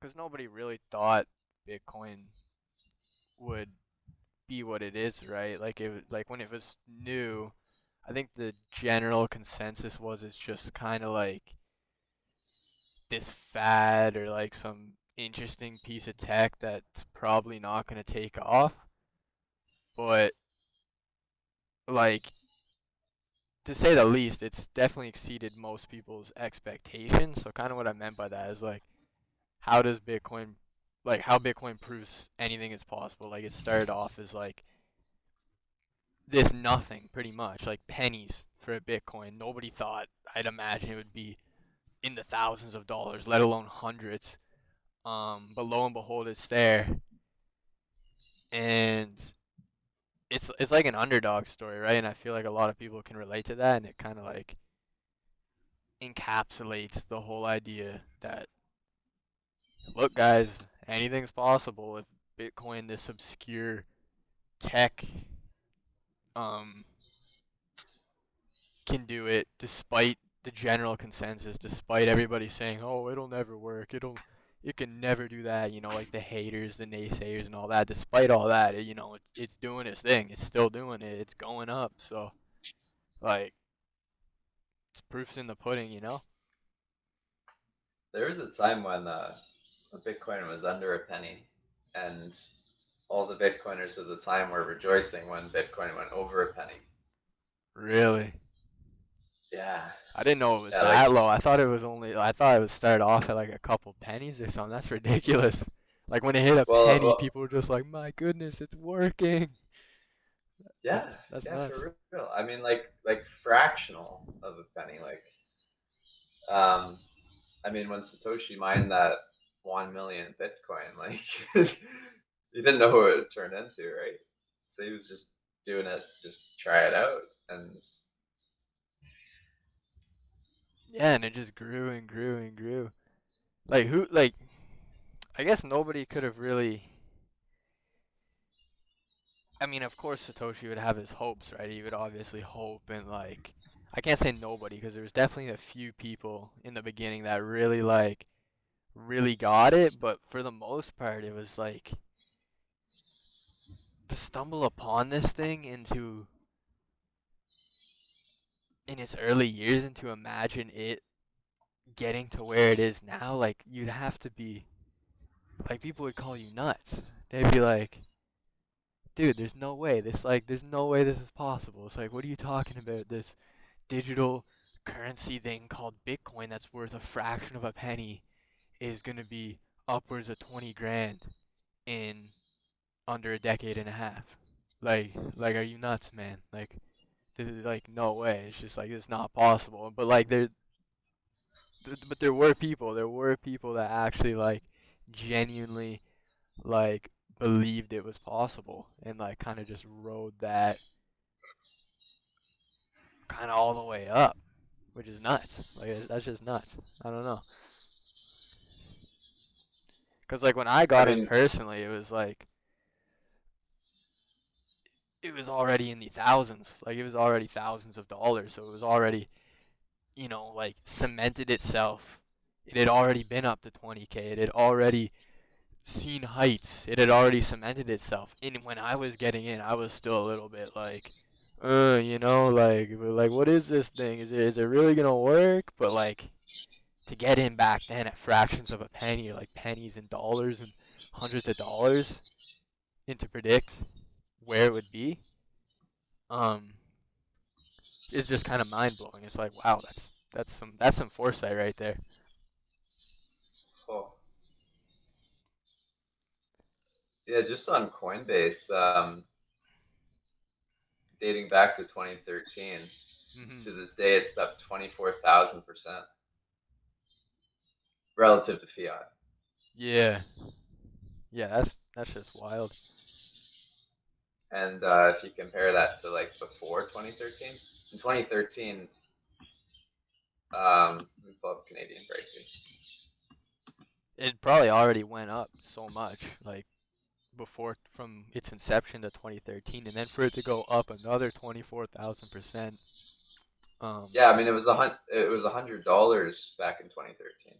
because nobody really thought Bitcoin would be what it is, right? Like when it was new, I think the general consensus was it's just kind of like this fad or like some interesting piece of tech that's probably not going to take off. But like to say the least, it's definitely exceeded most people's expectations. So kind of what I meant by that is like how does Bitcoin like how Bitcoin proves anything is possible. Like it started off as like this nothing pretty much, like pennies for a Bitcoin. Nobody thought I'd imagine it would be in the thousands of dollars, let alone hundreds. But lo and behold, it's there, and it's like an underdog story, right? And I feel like a lot of people can relate to that, and it kind of like encapsulates the whole idea that look, guys, anything's possible if Bitcoin, this obscure tech, um, can do it, despite the general consensus, despite everybody saying, "Oh, it'll never work. It can never do that." You know, like the haters, the naysayers, and all that. Despite all that, it's doing its thing. It's still doing it. It's going up. So, like, it's proofs in the pudding. There was a time when Bitcoin was under a penny, and all the Bitcoiners at the time were rejoicing when Bitcoin went over a penny. Really. Yeah, I didn't know it was yeah, like, that low. I thought it would start off at like a couple pennies or something. That's ridiculous. Like when it hit a penny, well, people were just like, "My goodness, it's working." yeah, That's yeah, nuts. for real. I mean, like fractional of a penny. Um, I mean, when Satoshi mined that 1 million Bitcoin, like, he didn't know what it turned into, right? So he was just doing it, just try it out, and Yeah, and it just grew and grew and grew. Like who like I guess nobody could have really I mean, of course Satoshi would have his hopes, right? He would obviously hope and like I can't say nobody because there was definitely a few people in the beginning that really like really got it, but for the most part it was like to stumble upon this thing into in its early years and to imagine it getting to where it is now, like you'd have to be like people would call you nuts. They'd be like, dude, there's no way this is possible. It's like, what are you talking about? This digital currency thing called Bitcoin that's worth a fraction of a penny is gonna be upwards of 20 grand in under a decade and a half. Like, are you nuts, man? Like, no way. It's just like it's not possible. But like, there were people that actually like genuinely like believed it was possible and like kind of just rode that kind of all the way up, which is nuts. Like that's just nuts. I don't know. Cause like when I I got in mean, personally, it was already in the thousands. Like it was already thousands of dollars. So it was already like cemented itself. It had already been up to 20K. It had already seen heights. It had already cemented itself. And when I was getting in, I was still a little bit like, like what is this thing? Is it really gonna work? But like to get in back then at fractions of a penny, or like pennies and dollars and hundreds of dollars, and to predict where it would be, um, is just kind of mind blowing. It's like, wow, that's some foresight right there. oh, yeah, just on Coinbase, dating back to 2013, Hmm. to this day, it's up 24,000% relative to fiat. Yeah, yeah, that's just wild. And if you compare that to like before 2013, in 2013, let me pull up Canadian pricing. It probably already went up so much, like before from its inception to 2013, and then for it to go up another 24,000%. Um, Yeah, I mean it was $100 back in 2013.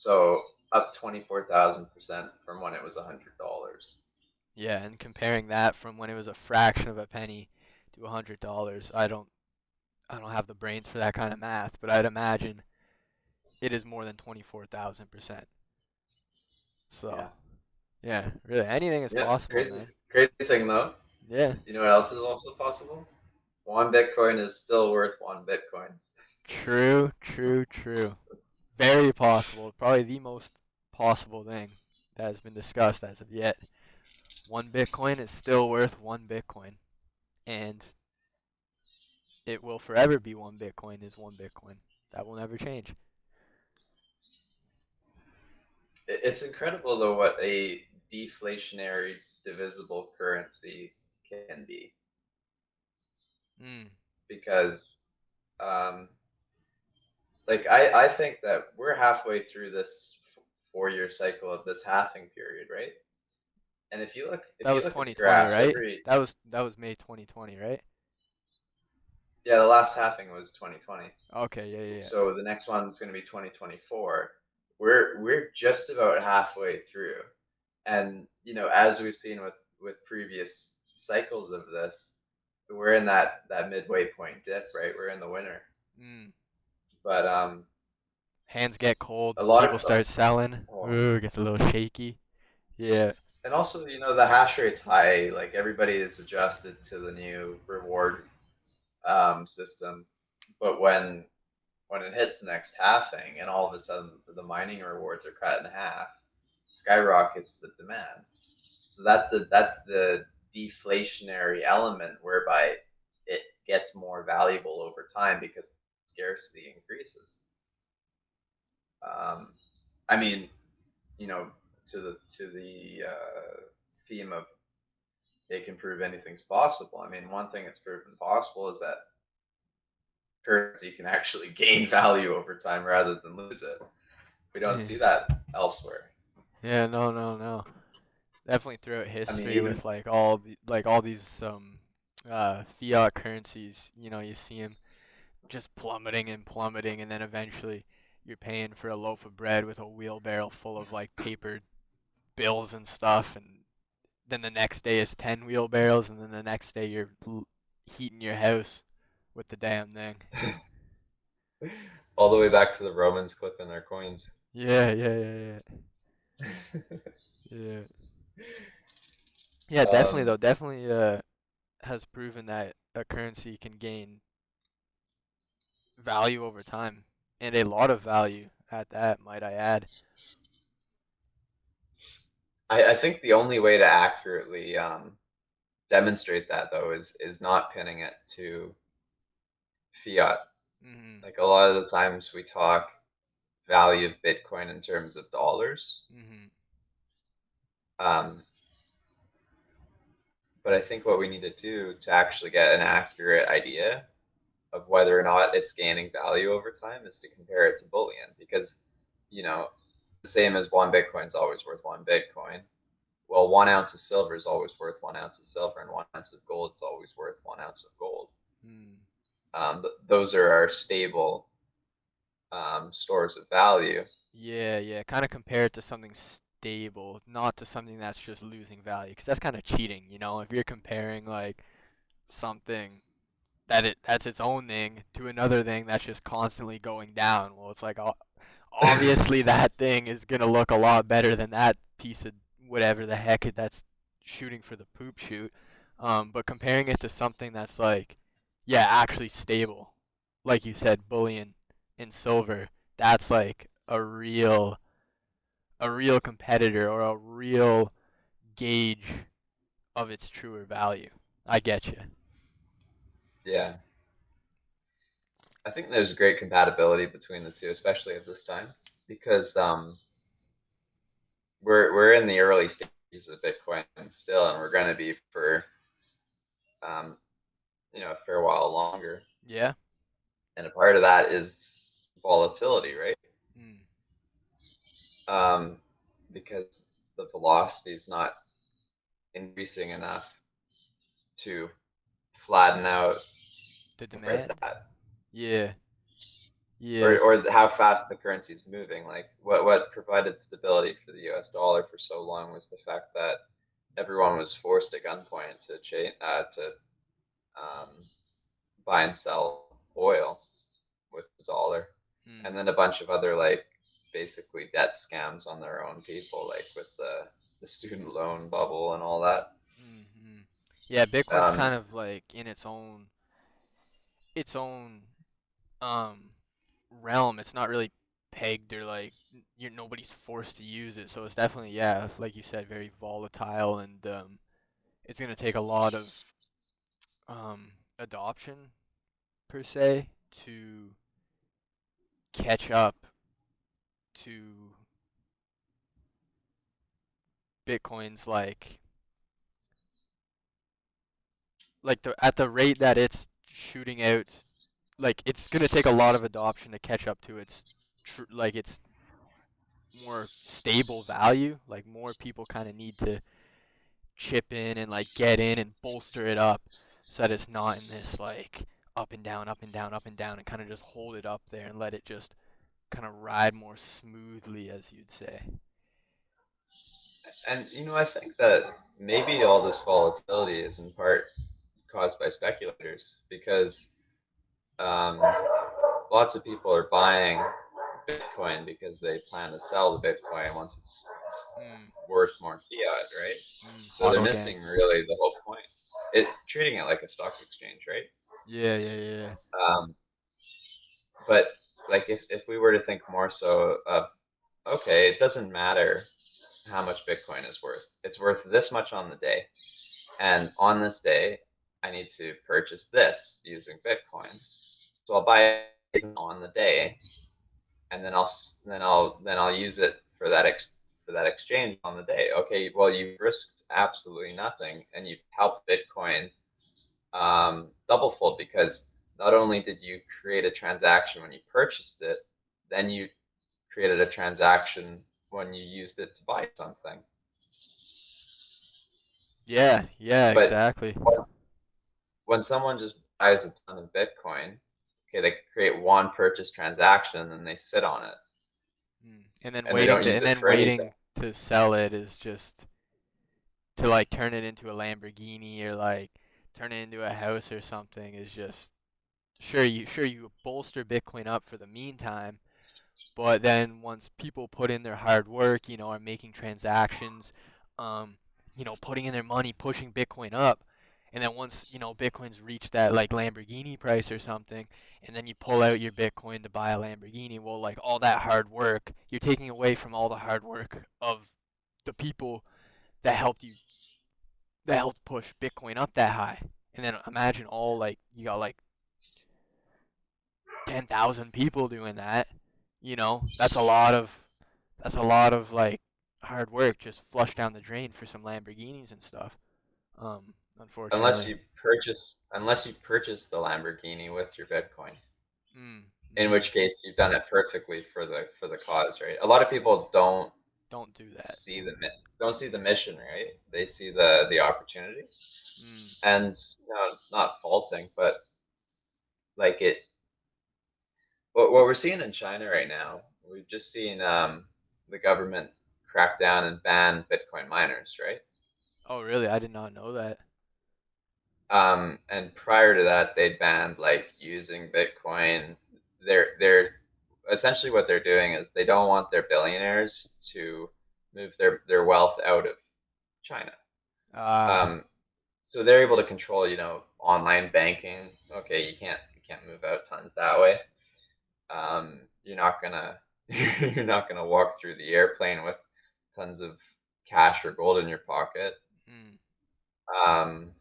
So up 24,000% from when it was $100. Yeah, and comparing that from when it was a fraction of a penny to $100, I don't have the brains for that kind of math, but I'd imagine it is more than 24,000%. So, Yeah. yeah, really anything is Yeah. possible, Crazy, man. crazy thing though. Yeah, You know what else is also possible? One Bitcoin is still worth one Bitcoin. true, true, true. Very possible. Probably the most possible thing that has been discussed as of yet. One Bitcoin is still worth one Bitcoin, and it will forever be one Bitcoin is one Bitcoin. That will never change. It's incredible though what a deflationary divisible currency can be Mm, because um, like I think that we're halfway through this 4 year cycle of this halving period, right? And that if you was look at the 2020, graphs right? every That was May 2020, right? yeah, the last halving was 2020. Okay, yeah, yeah, yeah. So the next one's going to be 2024. We're just about halfway through. And as we've seen with previous cycles of this, we're in that midway point dip, right? We're in the winter. Mm. But Hands get cold, a lot people of start selling. oh, Ooh, it gets a little shaky. Yeah. and also the hash rate's high. Like everybody is adjusted to the new reward system, but when it hits the next halving and all of a sudden the mining rewards are cut in half, skyrockets the demand. So that's the deflationary element whereby it gets more valuable over time because scarcity increases. Um, I mean, you know, to the theme of it can prove anything's possible. I mean, one thing that's proven possible is that currency can actually gain value over time rather than lose it. We don't see that elsewhere. Yeah, no, no, no. Definitely throughout I mean, history even with all these fiat currencies, you see them just plummeting and plummeting, and then eventually you're paying for a loaf of bread with a wheelbarrow full of like paper bills and stuff, and then the next day is 10 wheelbarrows, and then the next day you're heating your house with the damn thing. all the way back to the Romans clipping their coins. Yeah, yeah, yeah, yeah, yeah. Yeah, definitely um, though. Definitely has proven that a currency can gain value over time, and a lot of value at that, might I add. I think the only way to accurately demonstrate that though is not pinning it to fiat. Mhm. Like a lot of the times we talk value of Bitcoin in terms of dollars, Mhm. um, but I think what we need to do to actually get an accurate idea of whether or not it's gaining value over time is to compare it to bullion because you know the same as one Bitcoin is always worth one Bitcoin. Well, 1 ounce of silver is always worth 1 ounce of silver, and 1 ounce of gold is always worth 1 ounce of gold. Mm. Those are our stable stores of value. Yeah, yeah. Kind of compare it to something stable, not to something that's just losing value, because that's kind of cheating, If you're comparing like something that's its own thing to another thing that's just constantly going down, well, it's like obviously that thing is gonna look a lot better than that piece of whatever the heck that's shooting for the poop shoot. But comparing it to something that's like, yeah, actually stable, like you said, bullion and silver, that's like a real competitor or a real gauge of its truer value. I get you. Yeah, I think there's great compatibility between the two, especially at this time, because we're in the early stages of Bitcoin still, and we're going to be for um, a fair while longer. Yeah. And a part of that is volatility, right? Mm. Um, because the velocity is not increasing enough to flatten out The where it's demand. at. Yeah. Yeah. or how fast the currency is moving. Like what provided stability for the U.S. dollar for so long was the fact that everyone was forced at gunpoint to um, buy and sell oil with the dollar, Mm. and then a bunch of other like basically debt scams on their own people, like with the student loan bubble and all that. Mm-hmm. Yeah, Bitcoin's Um, kind of like in its own um realm. It's not really pegged or like nobody's forced to use it. So it's definitely, yeah, like you said, very volatile, and it's gonna take a lot of adoption per se to catch up to Bitcoin's like the at the rate that it's shooting out. Like it's gonna take a lot of adoption to catch up to its more stable value. Like more people kind of need to chip in and like get in and bolster it up so that it's not in this like up and down, up and down, up and down, and kind of just hold it up there and let it just kind of ride more smoothly, as you'd say. and I think that maybe all this volatility is in part caused by speculators because um, lots of people are buying Bitcoin because they plan to sell the Bitcoin once it's Mm, worth more fiat, right? So they're hodl gang. missing really the whole point. Treating it like a stock exchange, right? Yeah, yeah, yeah. Um, but like if we were to think more so of okay, it doesn't matter how much Bitcoin is worth. It's worth this much on the day, and on this day, I need to purchase this using Bitcoin. So I'll buy it on the day, and then I'll use it for that exchange on the day. Okay, well you've risked absolutely nothing, and you've helped Bitcoin double fold because not only did you create a transaction when you purchased it, then you created a transaction when you used it to buy something. Yeah, yeah, But exactly. when someone just buys a ton of Bitcoin, okay, they create one purchase transaction and they sit on it And then and they don't use it for anything. waiting to sell it is just to like turn it into a Lamborghini or like turn it into a house or something is just sure you bolster Bitcoin up for the meantime, but then once people put in their hard work, are making transactions, um, putting in their money, pushing Bitcoin up, and then once, Bitcoin's reached that like Lamborghini price or something, and then you pull out your Bitcoin to buy a Lamborghini, well, like all that hard work, you're taking away from all the hard work of the people that helped you that helped push Bitcoin up that high. And then imagine all like you got like 10,000 people doing that. That's a lot of like hard work just flushed down the drain for some Lamborghinis and stuff. unless Unfortunately. you purchase the Lamborghini with your Bitcoin. Mm, In mm. which case, you've done it perfectly for the cause, right? A lot of people Don't do that. see the don't see the mission, right? They see the opportunity, Mm. and not faulting, but like what we're seeing in China right now, we've just seen the government crack down and ban Bitcoin miners, right? Oh, really? I did not know that. And prior to that, they banned like using Bitcoin. They're essentially what they're doing is they don't want their billionaires to move their wealth out of China. Ah. Um, so they're able to control, online banking. Okay, you can't move out tons that way. You're not gonna you're not gonna walk through the airplane with tons of cash or gold in your pocket. Mm. Um,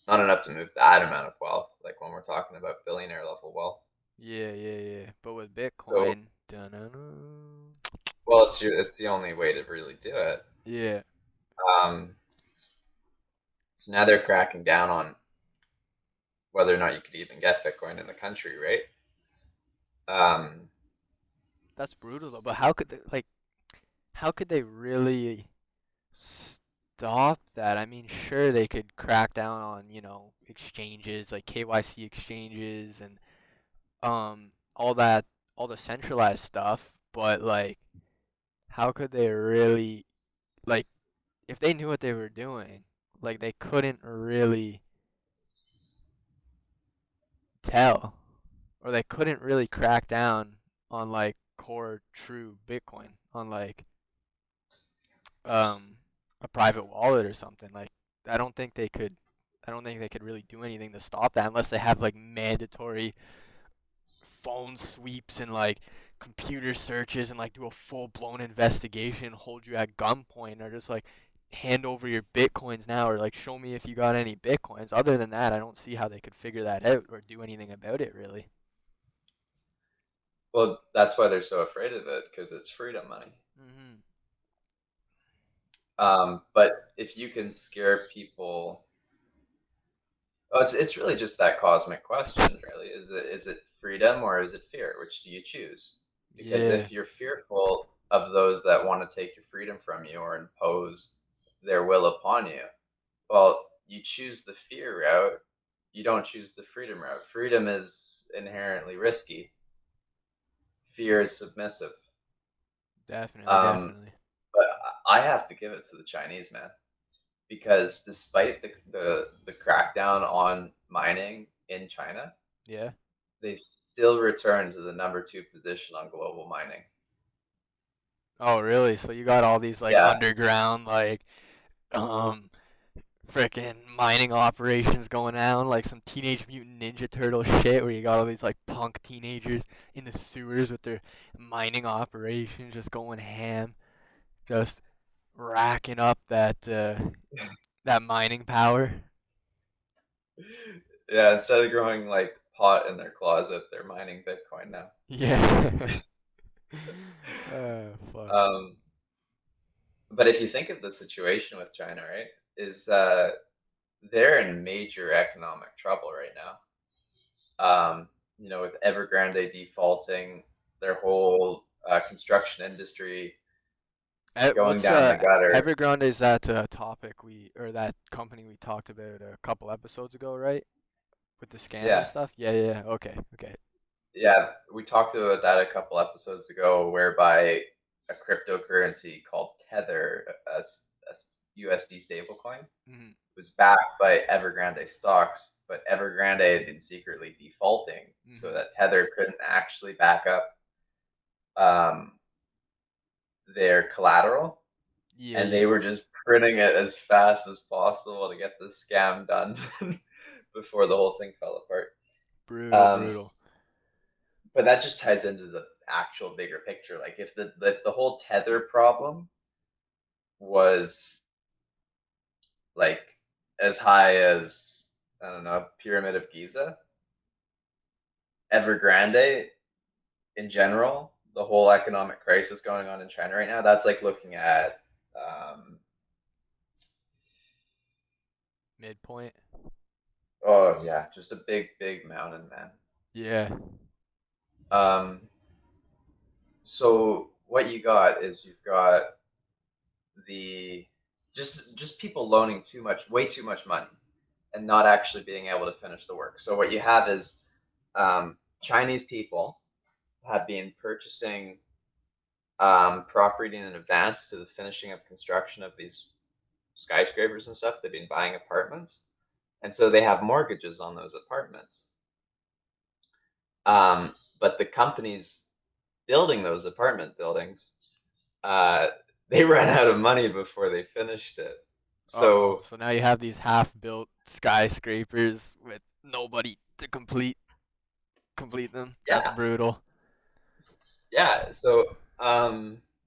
Not enough to move that amount of wealth, like when we're talking about billionaire level wealth. Yeah, yeah, yeah. But with So, Bitcoin, dun-dun-dun. well, it's the only way to really do it. Yeah, Um, so now they're cracking down on whether or not you could even get Bitcoin in the country, right? Um, that's brutal though. But how could they really stop that? I mean, sure they could crack down on, exchanges like KYC exchanges and all that, all the centralized stuff, but like, how could they really, like, if they knew what they were doing, like, they couldn't really tell, or they couldn't really crack down on like core true Bitcoin, on like um a private wallet or something. Like, I don't think they could. I don't think they could really do anything to stop that unless they have like mandatory phone sweeps and like computer searches and like do a full blown investigation, hold you at gunpoint, or just like hand over your bitcoins now, or like show me if you got any bitcoins. Other than that, I don't see how they could figure that out or do anything about it really. Well, that's why they're so afraid of it because it's freedom money. Mhm. But if you can scare people, oh, it's really just that cosmic question. Really, is it freedom or is it fear? Which do you choose? Because Yeah, if you're fearful of those that want to take your freedom from you or impose their will upon you, well, you choose the fear route. You don't choose the freedom route. Freedom is inherently risky. Fear is submissive. definitely, Um, definitely. but I have to give it to the Chinese, man, because despite the crackdown on mining in China, Yeah. they've still returned to the number two position on global mining. Oh, really? So you got all these like Yeah, underground like um freaking mining operations going on, like some Teenage Mutant Ninja Turtle shit, where you got all these like punk teenagers in the sewers with their mining operations, just going ham, just racking up that mining power. yeah. Instead of growing like pot in their closet, they're mining Bitcoin now. Yeah. Fuck. Um, but if you think of the situation with China, right, is they're in major economic trouble right now. With Evergrande defaulting, their whole construction industry going What's down the gutter. Evergrande is that topic we or that company we talked about a couple episodes ago, right? With the scam and Yeah, stuff? Yeah, yeah, yeah. Okay, okay. yeah, we talked about that a couple episodes ago, whereby a cryptocurrency called Tether, a USD stablecoin, Mhm. was backed by Evergrande stocks, but Evergrande had been secretly defaulting so Mhm. that Tether couldn't actually back up um, their collateral, Yeah, and they yeah. were just printing it as fast as possible to get the scam done before the whole thing fell apart. Brutal, Um, brutal. but that just ties into the actual bigger picture. Like if the whole tether problem was like as high as, I don't know, Pyramid of Giza, Evergrande in general, the whole economic crisis going on in China right now, that's like looking at Midpoint. oh yeah, just a big mountain, man. Yeah. Um, so what you got is you've got the just people loaning too much, way too much money, and not actually being able to finish the work. So what you have is Chinese people have been purchasing property in advance to the finishing of construction of these skyscrapers and stuff. They've been buying apartments, and so they have mortgages on those apartments. But the companies building those apartment buildings, uh, they ran out of money before they finished it. Uh-oh. So So now you have these half-built skyscrapers with nobody to complete them. That's yeah, brutal. yeah. So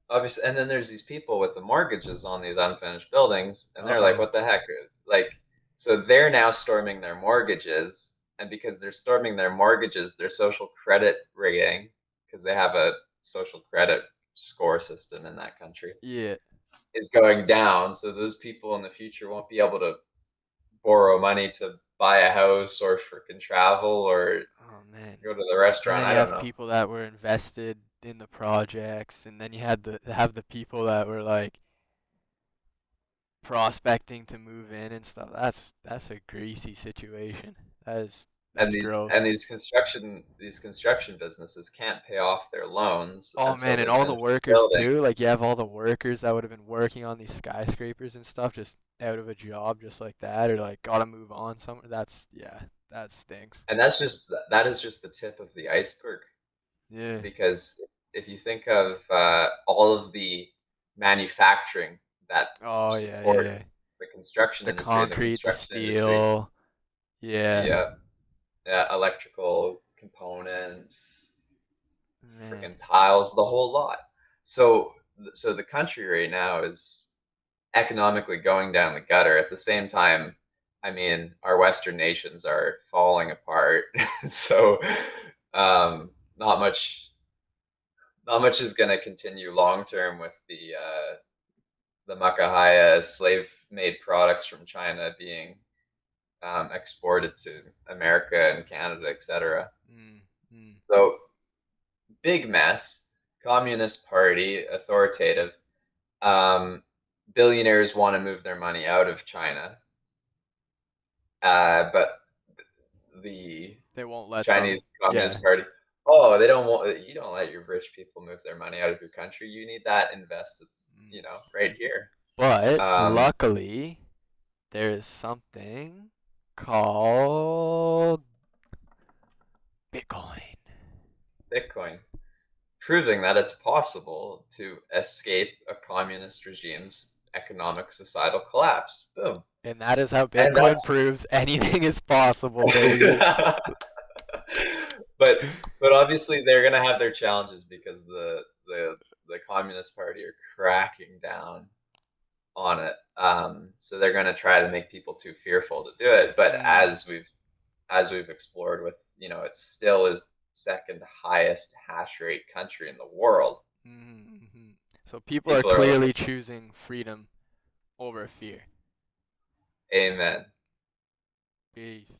obviously, and then there's these people with the mortgages on these unfinished buildings, and they're like, Uh-oh. "What the heck?" Like, so they're now storming their mortgages, and because they're storming their mortgages, their social credit rating, because they have a social credit score system in that country, Yeah. is going down. So those people in the future won't be able to borrow money to buy a house or freaking travel or Oh man. go to the And restaurant. then you I don't have know. people that were invested in the projects, and then you had the people that were like prospecting to move in and stuff. That's a greasy situation. That is. and That's gross. these construction businesses can't pay off their loans Oh until man, and they all the finish the workers building. too. Like you have all the workers that would have been working on these skyscrapers and stuff just out of a job just like that, or like gotta move on somewhere. That's yeah, that stinks. And that is just the tip of the iceberg, Yeah. because if you think of all of the manufacturing that Oh yeah, yeah, supports yeah. The the concrete, the construction industry, steel. Yeah. the electrical components, Man. freaking tiles, the whole lot. So so the country right now is economically going down the gutter. At the same time, I mean, our Western nations are falling apart. So um, not much not much is going to continue long term with the Makahaya slave made products from China being exported to America and Canada, etc. Mm, mm. So big mess. Communist Party, authoritative. Billionaires want to move their money out of China, but the They won't let Chinese them. Yeah. Communist Party, oh, they don't want you don't let your rich people move their money out of your country. You need that invested, Mm. right here. But Um, luckily, there is something called Bitcoin. Bitcoin, proving that it's possible to escape a communist regime's economic societal collapse. Boom. And that is how And Bitcoin proves anything is possible, baby. that's but but obviously they're gonna have their challenges because the Communist Party are cracking down on it. So they're gonna try to make people too fearful to do it. But Mm, as we've explored with, it still is second highest hash rate country in the world. mm. So people are People are looking clearly for choosing freedom over fear. amen. Peace.